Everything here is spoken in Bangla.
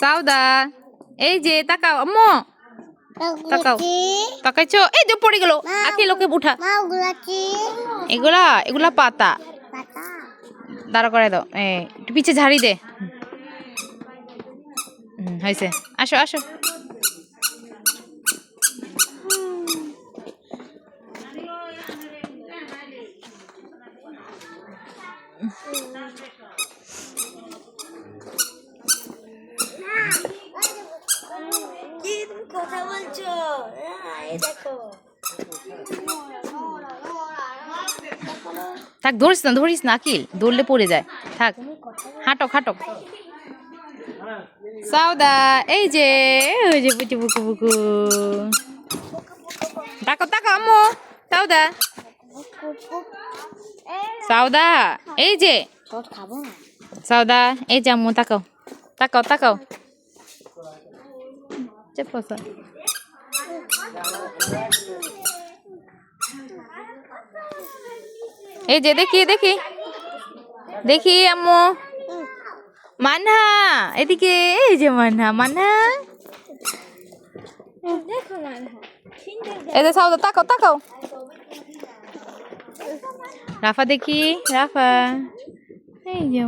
সাউদা এই যে তাকাও আম্মু তাকাও তাকাইছো এই যে পড়ে গেল আখি লোকে উঠা এগুলা এগুলা পাতা দাঁড়া করে দাও একটু পিছে ঝাড়ি দে হয়েছে আসো আসো কথা বলছো দেখো থাক ধরিস না আকিল দৌড়লে পড়ে যায় থাক হাঁটো হাঁটো সাউদা এই যে ওই যে বুকু বুকু বুকু তাকাও তাকাও আম্মু সাউদা সাউদা এই যে খাবো না সাউদা এই যে আম্মু তাকাও তাকাও তাকাও চেপসা এই যে দেখি দেখি দেখি আম্মু মানহা এদিকে এই যে মানহা মানহা দেখো মানহা এই যে সাউদা তাকাও তাকাও রাফা দেখি রাফা এই যে